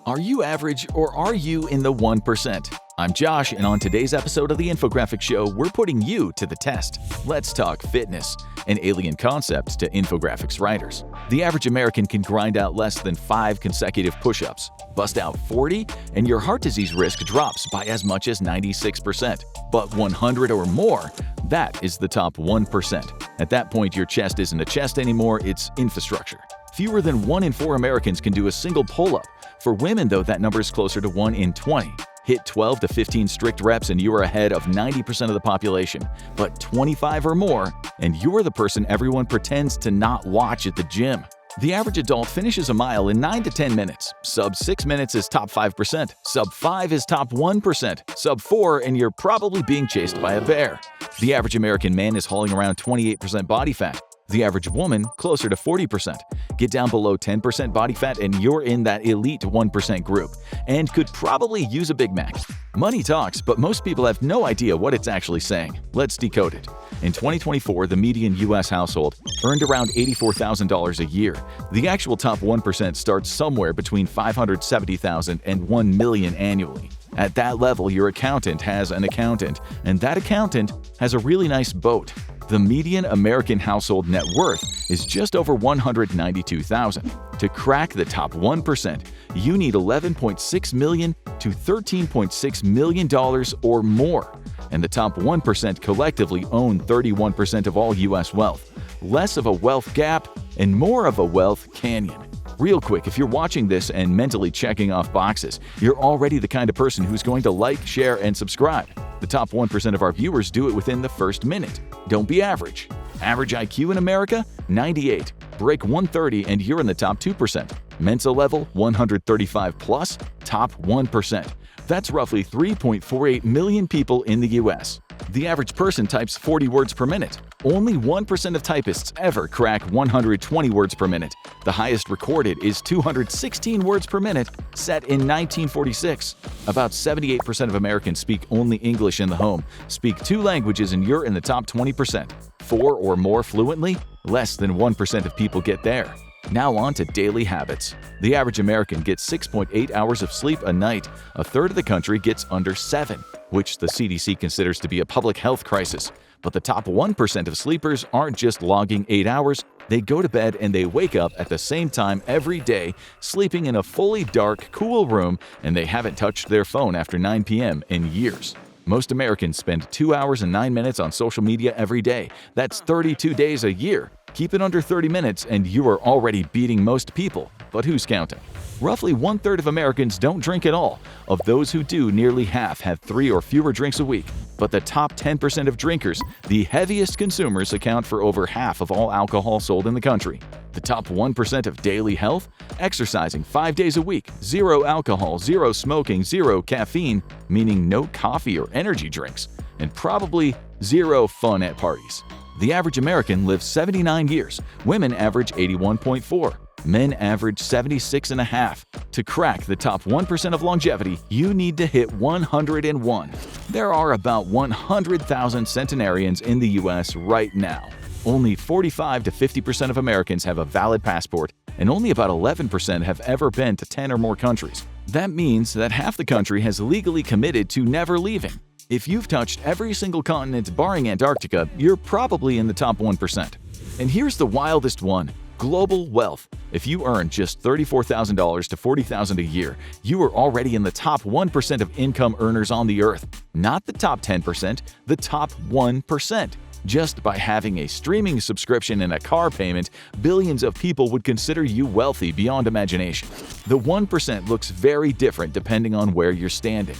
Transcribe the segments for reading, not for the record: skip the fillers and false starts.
Are you average or are you in the 1%? I'm Josh, and on today's episode of the Infographic Show, we're putting you to the test. Let's talk fitness, an alien concept to infographics writers. The average American can grind out less than 5 consecutive push-ups, bust out 40, and your heart disease risk drops by as much as 96%. But 100 or more, that is the top 1%. At that point, your chest isn't a chest anymore, it's infrastructure. Fewer than 1 in 4 Americans can do a single pull-up. For women, though, that number is closer to 1 in 20. Hit 12 to 15 strict reps and you are ahead of 90% of the population. But 25 or more, and you're the person everyone pretends to not watch at the gym. The average adult finishes a mile in 9 to 10 minutes. Sub 6 minutes is top 5%. Sub 5 is top 1%. Sub 4, and you're probably being chased by a bear. The average American man is hauling around 28% body fat. The average woman, closer to 40%. Get down below 10% body fat and you're in that elite 1% group, and could probably use a Big Mac. Money talks, but most people have no idea what it's actually saying. Let's decode it. In 2024, the median U.S. household earned around $84,000 a year. The actual top 1% starts somewhere between $570,000 and $1 million annually. At that level, your accountant has an accountant, and that accountant has a really nice boat. The median American household net worth is just over $192,000. To crack the top 1%, you need $11.6 million to $13.6 million or more. And the top 1% collectively own 31% of all U.S. wealth. Less of a wealth gap and more of a wealth canyon. Real quick, if you're watching this and mentally checking off boxes, you're already the kind of person who's going to like, share, and subscribe. The top 1% of our viewers do it within the first minute. Don't be average. Average IQ in America? 98. Break 130 and you're in the top 2%. Mensa level? 135 plus? Top 1%. That's roughly 3.48 million people in the US. The average person types 40 words per minute. Only 1% of typists ever crack 120 words per minute. The highest recorded is 216 words per minute, set in 1946. About 78% of Americans speak only English in the home. Speak 2 languages and you're in the top 20%. 4 or more fluently? Less than 1% of people get there. Now on to daily habits. The average American gets 6.8 hours of sleep a night. A third of the country gets under 7, which the CDC considers to be a public health crisis. But the top 1% of sleepers aren't just logging 8 hours. They go to bed and they wake up at the same time every day, sleeping in a fully dark, cool room, and they haven't touched their phone after 9 p.m. in years. Most Americans spend 2 hours and 9 minutes on social media every day. That's 32 days a year. Keep it under 30 minutes and you are already beating most people. But who's counting? Roughly 1/3 of Americans don't drink at all. Of those who do, nearly half have 3 or fewer drinks a week. But the top 10% of drinkers, the heaviest consumers, account for over half of all alcohol sold in the country. The top 1% of daily health? Exercising 5 days a week, 0 alcohol, 0 smoking, 0 caffeine, meaning no coffee or energy drinks, and probably 0 fun at parties. The average American lives 79 years. Women average 81.4. Men average 76.5. To crack the top 1% of longevity, you need to hit 101. There are about 100,000 centenarians in the U.S. right now. Only 45 to 50% of Americans have a valid passport, and only about 11% have ever been to 10 or more countries. That means that half the country has legally committed to never leaving. If you've touched every single continent barring Antarctica, you're probably in the top 1%. And here's the wildest one. Global wealth. If you earn just $34,000 to $40,000 a year, you are already in the top 1% of income earners on the earth. Not the top 10%, the top 1%. Just by having a streaming subscription and a car payment, billions of people would consider you wealthy beyond imagination. The 1% looks very different depending on where you're standing.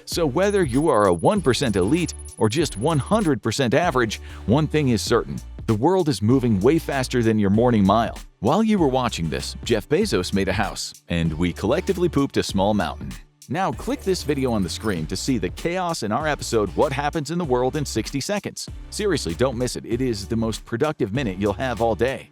So whether you are a 1% elite or just 100% average, one thing is certain. The world is moving way faster than your morning mile. While you were watching this, Jeff Bezos made a house, and we collectively pooped a small mountain. Now click this video on the screen to see the chaos in our episode What Happens in the World in 60 Seconds. Seriously, don't miss it. It is the most productive minute you'll have all day.